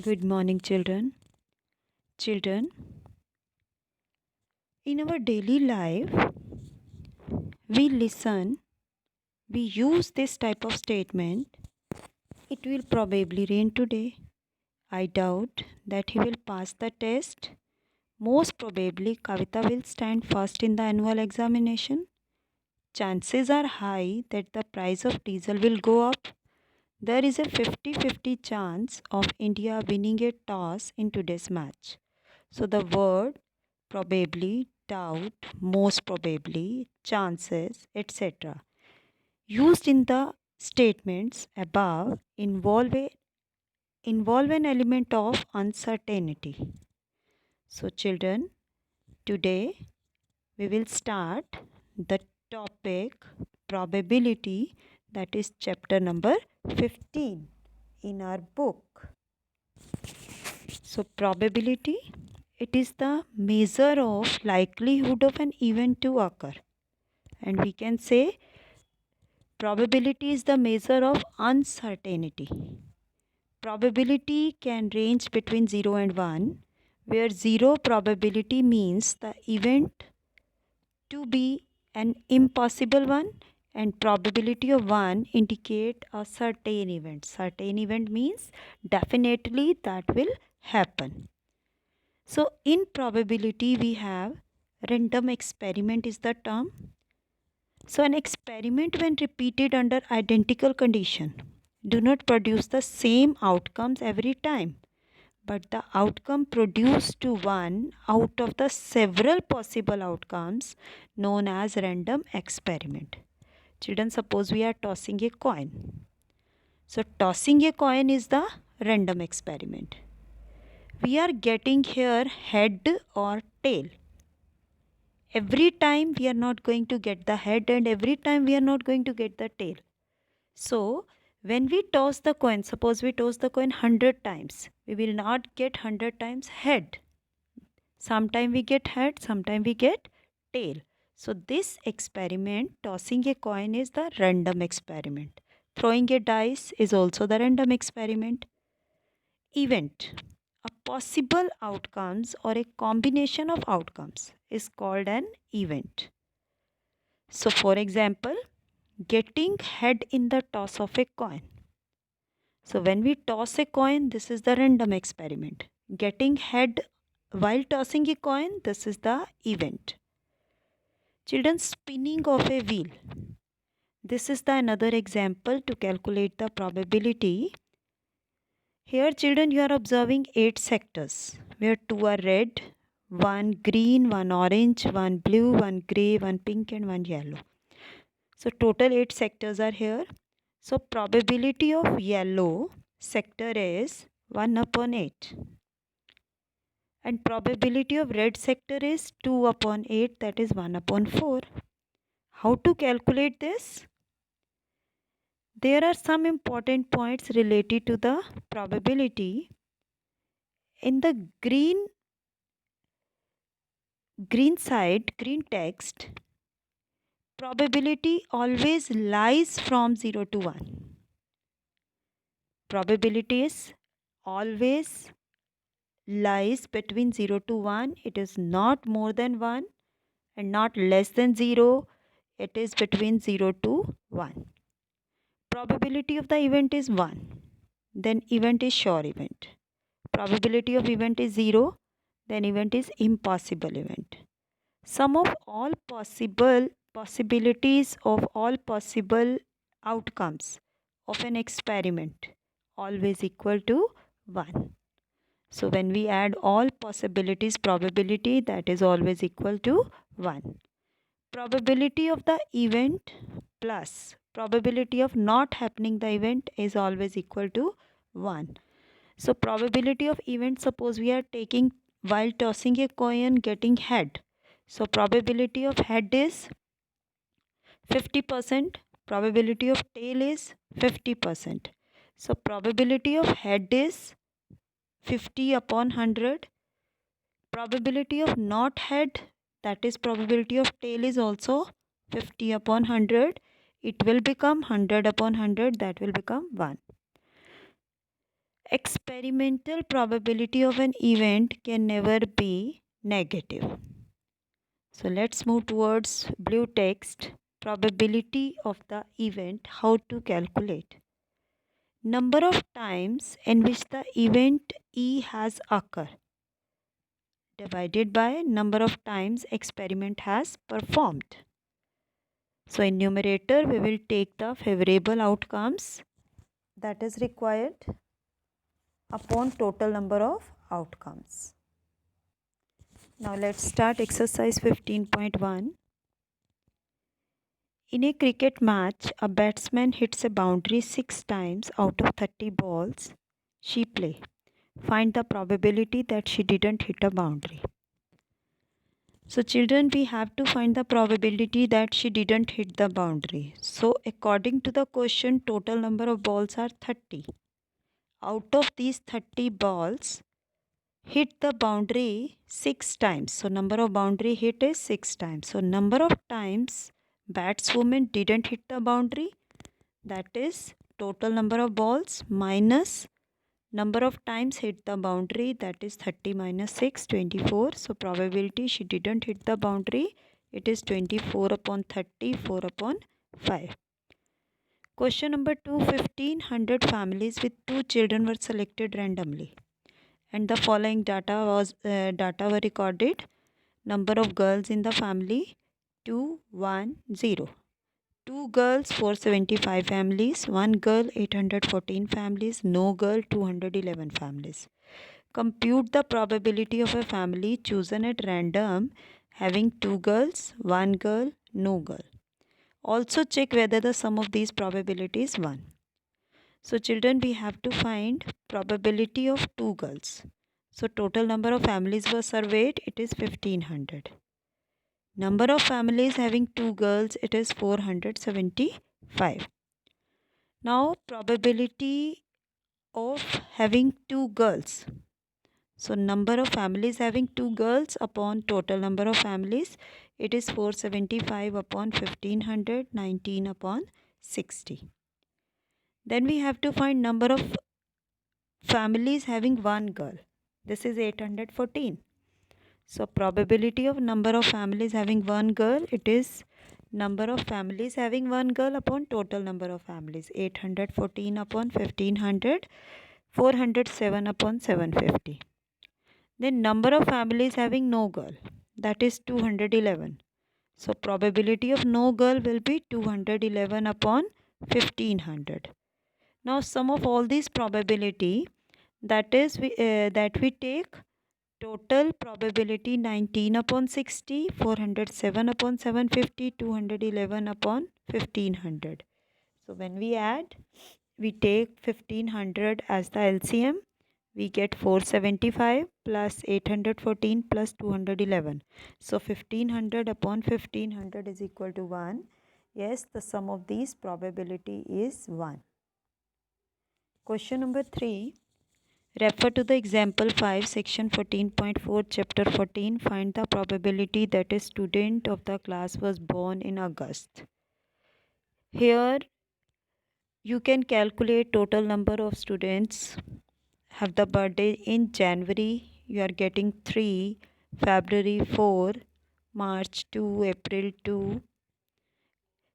Good morning, children. Children, in our daily life, we listen, we use this type of statement. It will probably rain today. I doubt that he will pass the test. Most probably, Kavita will stand first in the annual examination. Chances are high that the price of diesel will go up. There is a 50-50 chance of India winning a toss in today's match. So the word probably, doubt, most probably, chances, etc. used in the statements above involve an element of uncertainty. So children, today we will start the topic probability, that is chapter number 15 in our book. So probability, it is the measure of likelihood of an event to occur. And we can say probability is the measure of uncertainty. Probability can range between 0 and 1, where 0 probability means the event to be an impossible one, and probability of 1 indicate a certain event. Certain event means definitely that will happen. So in probability we have random experiment is the term. So an experiment when repeated under identical condition do not produce the same outcomes every time, but the outcome produced to one out of the several possible outcomes known as random experiment. Children, suppose we are tossing a coin. So tossing a coin is the random experiment. We are getting here head or tail. Every time we are not going to get the head, and every time we are not going to get the tail. So when we toss the coin, suppose we toss the coin 100 times, we will not get 100 times head. Sometime we get head, sometime we get tail. So this experiment, tossing a coin, is the random experiment. Throwing a dice is also the random experiment. Event, a possible outcomes or a combination of outcomes, is called an event. So for example, getting head in the toss of a coin. So when we toss a coin, this is the random experiment. Getting head while tossing a coin, this is the event. Children, spinning of a wheel. This is the another example to calculate the probability. Here children, you are observing 8 sectors where 2 are red, 1 green, 1 orange, 1 blue, 1 grey, 1 pink and 1 yellow. So total 8 sectors are here. So probability of yellow sector is 1 upon 8. And probability of red sector is 2 upon 8, that is 1 upon 4. How to calculate this? There are some important points related to the probability. In the green side, green text, probability always lies from 0 to 1. Probability is always lies between 0 to 1. It is not more than 1 and not less than 0. It is between 0 to 1. Probability of the event is 1. Then event is sure event. Probability of event is 0. Then event is impossible event. Sum of all possibilities of all possible outcomes of an experiment always equal to 1. So when we add all possibilities probability, that is always equal to 1. Probability of the event plus probability of not happening the event is always equal to 1. So probability of event, suppose we are taking while tossing a coin getting head. So probability of head is 50%. Probability of tail is 50%. So probability of head is 50 upon 100. Probability of not head, that is probability of tail, is also 50 upon 100. It will become 100 upon 100, that will become 1. Experimental probability of an event can never be negative. So let's move towards blue text. Probability of the event, how to calculate. Number of times in which the event E has occurred divided by number of times experiment has performed. So in numerator we will take the favorable outcomes that is required upon total number of outcomes. Now let's start exercise 15.1. In a cricket match, a batsman hits a boundary 6 times out of 30 balls she play. Find the probability that she didn't hit a boundary. So children, we have to find the probability that she didn't hit the boundary. So according to the question, total number of balls are 30. Out of these 30 balls, hit the boundary 6 times. So number of boundary hit is 6 times. So number of times batswoman didn't hit the boundary, that is total number of balls minus number of times hit the boundary, that is 30 minus 6, 24. So probability she didn't hit the boundary, it is 24 upon 30, 4 upon 5. Question number 2, 1500 families with 2 children were selected randomly and the following data were recorded. Number of girls in the family 210. 2 girls 475 families, 1 girl 814 families, no girl 211 families. Compute the probability of a family chosen at random having 2 girls, 1 girl, no girl. Also check whether the sum of these probabilities is 1. So children, we have to find probability of 2 girls. So total number of families were surveyed, it is 1500. Number of families having 2 girls, it is 475. Now probability of having 2 girls. So number of families having 2 girls upon total number of families, it is 475 upon 1500, 19 upon 60. Then we have to find number of families having 1 girl. This is 814. So probability of number of families having 1 girl, it is number of families having 1 girl upon total number of families. 814 upon 1500, 407 upon 750. Then number of families having no girl, that is 211. So probability of no girl will be 211 upon 1500. Now sum of all these probability, that we take total probability 19 upon 60, 407 upon 750, 211 upon 1500. So when we add, we take 1500 as the LCM, we get 475 plus 814 plus 211. So 1500 upon 1500 is equal to 1. Yes, the sum of these probability is 1. Question number 3. Refer to the example 5, section 14.4, chapter 14. Find the probability that a student of the class was born in August. Here you can calculate total number of students have the birthday in January. You are getting 3, February 4, March 2, April 2.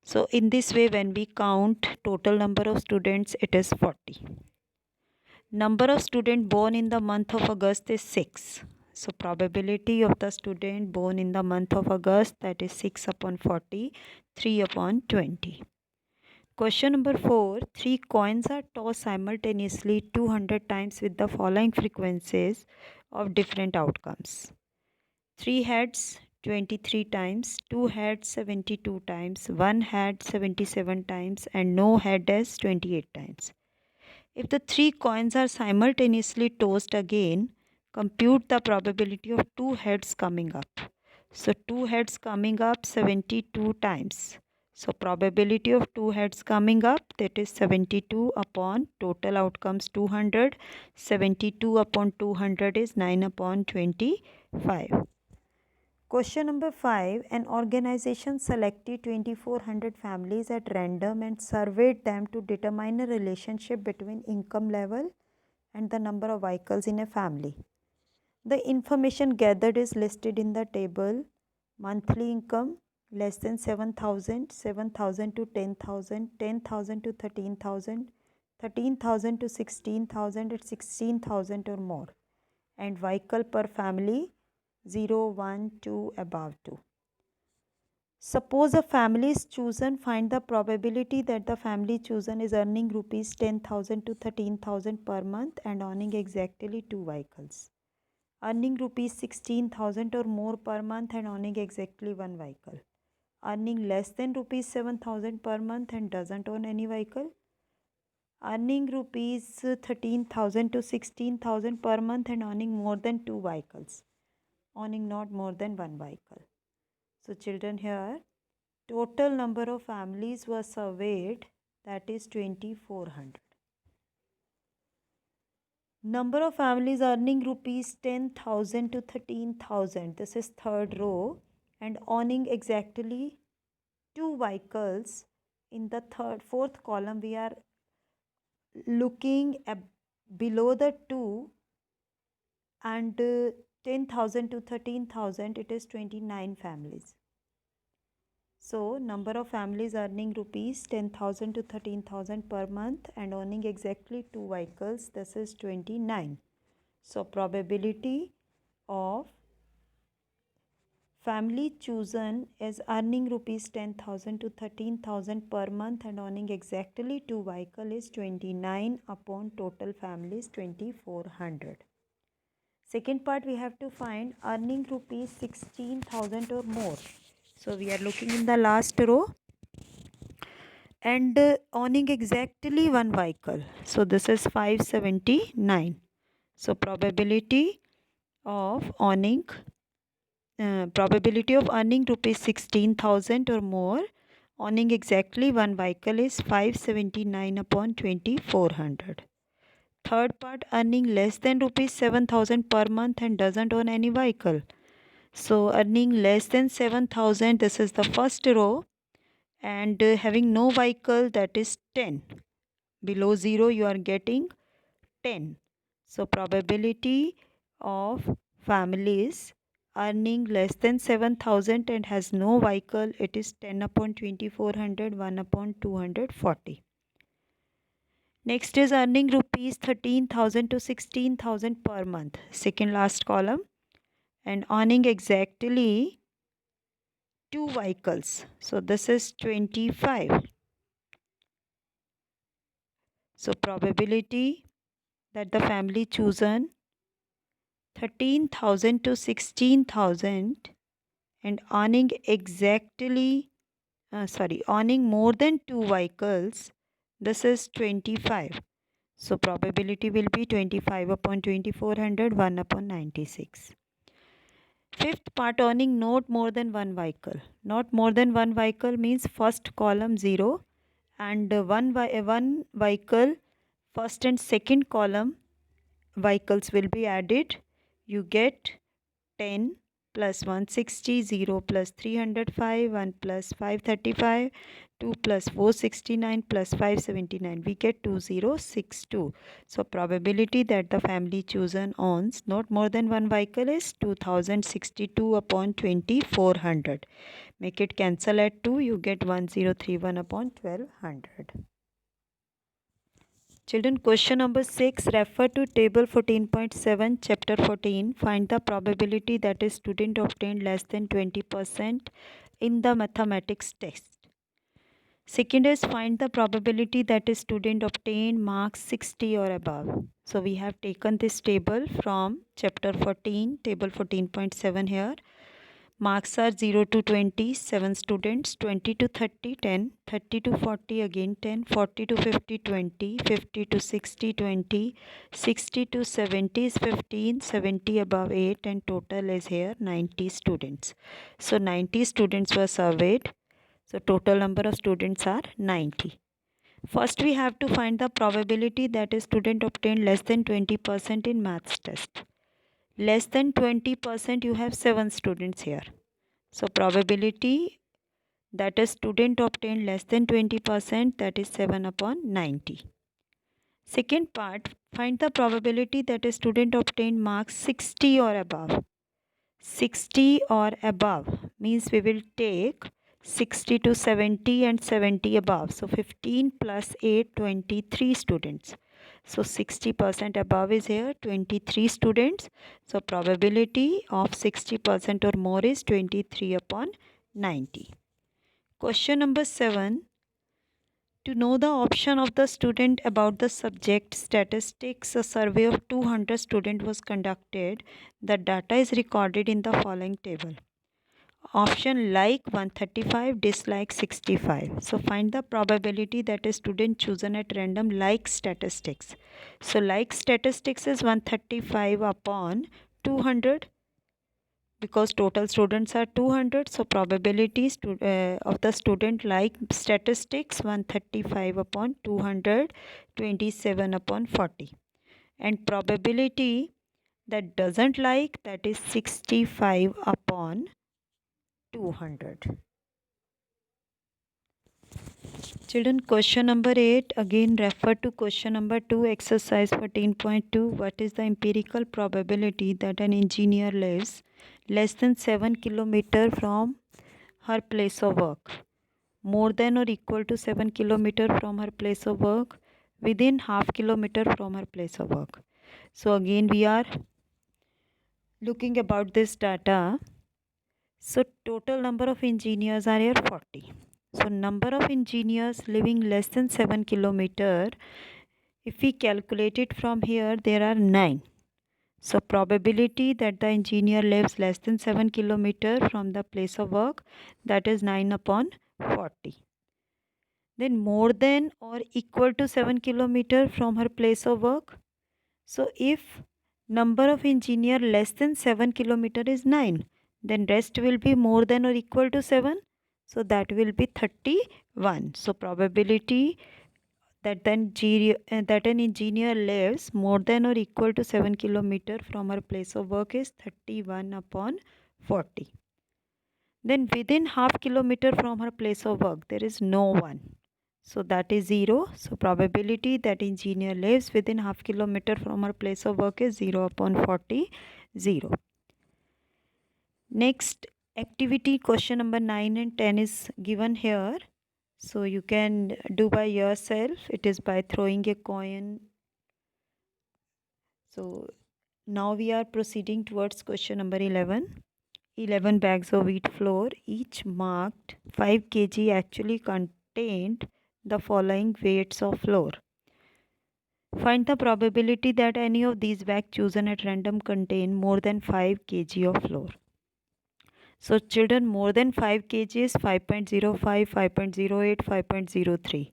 So in this way, when we count total number of students, it is 40. Number of students born in the month of August is 6. So probability of the student born in the month of August, that is 6 upon 40, 3 upon 20. Question number 4. 3 coins are tossed simultaneously 200 times with the following frequencies of different outcomes. 3 heads 23 times, 2 heads 72 times, 1 head 77 times and no head is 28 times. If the 3 coins are simultaneously tossed again, compute the probability of 2 heads coming up. So 2 heads coming up 72 times. So probability of 2 heads coming up, that is 72 upon total outcomes 200. 72 upon 200 is 9 upon 25. Question number 5. An organization selected 2400 families at random and surveyed them to determine a relationship between income level and the number of vehicles in a family. The information gathered is listed in the table. Monthly income less than 7,000, 7,000 to 10,000, 10,000 to 13,000, 13,000 to 16,000, at 16,000 or more. And vehicle per family 0, 1, 2, above 2. Suppose a family is chosen, find the probability that the family chosen is earning rupees 10,000 to 13,000 per month and owning exactly 2 vehicles. Earning rupees 16,000 or more per month and owning exactly 1 vehicle. Earning less than rupees 7,000 per month and doesn't own any vehicle. Earning rupees 13,000 to 16,000 per month and owning more than 2 vehicles. Owning not more than 1 vehicle. So children, here total number of families were surveyed, that is 2400. Number of families earning rupees 10,000 to 13,000, this is third row, and owning exactly 2 vehicles. In the fourth column we are looking at below the 2 and 10,000 to 13,000, it is 29 families. So number of families earning rupees 10,000 to 13,000 per month and owning exactly 2 vehicles, this is 29. So probability of family chosen as earning rupees 10,000 to 13,000 per month and owning exactly 2 vehicles is 29 upon total families 2400. Second part, we have to find earning rupees 16,000 or more. So we are looking in the last row and owning exactly 1 vehicle. So this is 579. So probability of earning rupees 16,000 or more, owning exactly 1 vehicle is 579 upon 2400. Third part, earning less than rupees 7,000 per month and doesn't own any vehicle. So earning less than 7,000, this is the first row, and having no vehicle, that is 10. Below 0 you are getting 10. So probability of families earning less than 7,000 and has no vehicle, it is 10 upon 2400, 1 upon 240. Next is earning rupees 13,000 to 16,000 per month, second last column, and earning exactly 2 vehicles. So this is 25. So probability that the family chosen 13,000 to 16,000 and earning exactly earning more than 2 vehicles, this is 25. So probability will be 25 upon 2400, 1 upon 96. Fifth part, earning not more than 1 vehicle. Not more than 1 vehicle means first column 0 and one vehicle, first and second column vehicles will be added. You get 10 plus 160, 0 plus 305, 1 plus 535, 2 plus 469 plus 579. We get 2062. So probability that the family chosen owns not more than 1 vehicle is 2062 upon 2400. Make it cancel at 2, you get 1031 upon 1200. Children, question number 6, refer to table 14.7, chapter 14. Find the probability that a student obtained less than 20% in the mathematics test. Second is find the probability that a student obtained marks 60 or above. So we have taken this table from chapter 14, table 14.7 here. Marks are 0 to 20, 7 students, 20 to 30, 10, 30 to 40 again 10, 40 to 50, 20, 50 to 60, 20, 60 to 70 is 15, 70 above 8, and total is here 90 students. So 90 students were surveyed. So total number of students are 90. First we have to find the probability that a student obtained less than 20% in maths test. Less than 20%, you have 7 students here. So probability that a student obtained less than 20%, that is 7 upon 90. Second part, find the probability that a student obtained marks 60 or above. 60 or above means we will take 60 to 70 and 70 above. So 15 plus 8, 23 students. So 60% above is here, 23 students. So probability of 60% or more is 23 upon 90. Question number 7. To know the option of the student about the subject statistics, a survey of 200 students was conducted. The data is recorded in the following table. Option like 135, dislike 65. So find the probability that a student chosen at random like statistics. So like statistics is 135 upon 200, because total students are 200. So probabilities of the student like statistics 135 upon 200, 27 upon 40. And probability that doesn't like, that is 65 upon 200. Children, question number 8, again refer to question number 2, exercise 14.2. What is the empirical probability that an engineer lives less than 7 kilometers from her place of work, more than or equal to 7 kilometers from her place of work, within half kilometer from her place of work? So again we are looking about this data. So total number of engineers are here 40. So number of engineers living less than 7 kilometer, if we calculate it from here, there are 9. So probability that the engineer lives less than 7 kilometer from the place of work, that is 9 upon 40. Then more than or equal to 7 kilometer from her place of work. So if number of engineer less than 7 kilometer is 9, then rest will be more than or equal to 7. So that will be 31. So probability that an engineer lives more than or equal to 7 kilometer from her place of work is 31 upon 40. Then within half kilometer from her place of work, there is no one. So that is 0. So probability that engineer lives within half kilometer from her place of work is 0 upon 40, 0. Next activity, question number 9 and 10 is given here. So you can do by yourself. It is by throwing a coin. So now we are proceeding towards question number 11. 11 bags of wheat flour, each marked 5 kg, actually contained the following weights of flour. Find the probability that any of these bags chosen at random contain more than 5 kg of flour. So children, more than 5 kg is 5.05, 5.08, 5.03,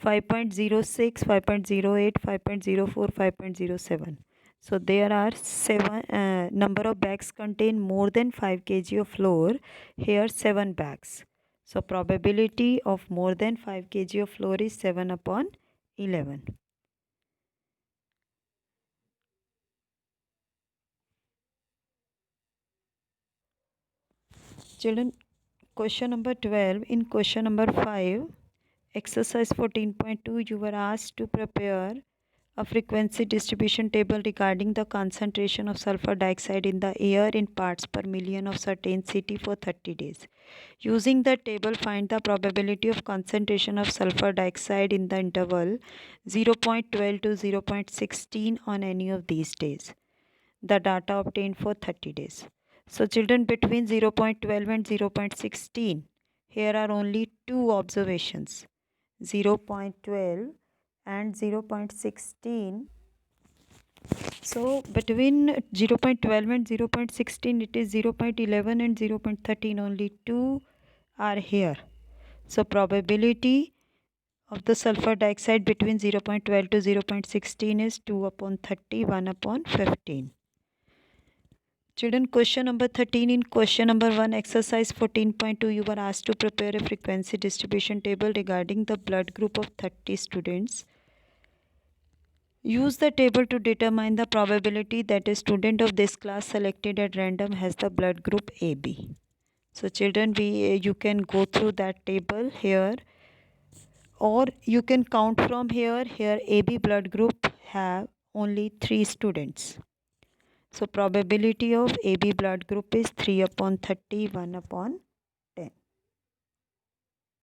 5.06, 5.08, 5.04, 5.07. So there are 7 number of bags contain more than 5 kg of flour. Here 7 bags. So probability of more than 5 kg of flour is 7 upon 11. Children, question number 12. In question number 5, exercise 14.2, you were asked to prepare a frequency distribution table regarding the concentration of sulfur dioxide in the air in parts per million of certain city for 30 days. Using the table, find the probability of concentration of sulfur dioxide in the interval 0.12 to 0.16 on any of these days. The data obtained for 30 days. So children, between 0.12 and 0.16, here are only two observations, 0.12 and 0.16. So between 0.12 and 0.16, it is 0.11 and 0.13, only two are here. So probability of the sulfur dioxide between 0.12 to 0.16 is 2 upon 30, 1 upon 15. Children, question number 13. In question number 1, exercise 14.2, you were asked to prepare a frequency distribution table regarding the blood group of 30 students. Use the table to determine the probability that a student of this class selected at random has the blood group AB. So children, you can go through that table here. or you can count from here AB blood group have only 3 students. So probability of AB blood group is 3 upon 30, 1 upon 10.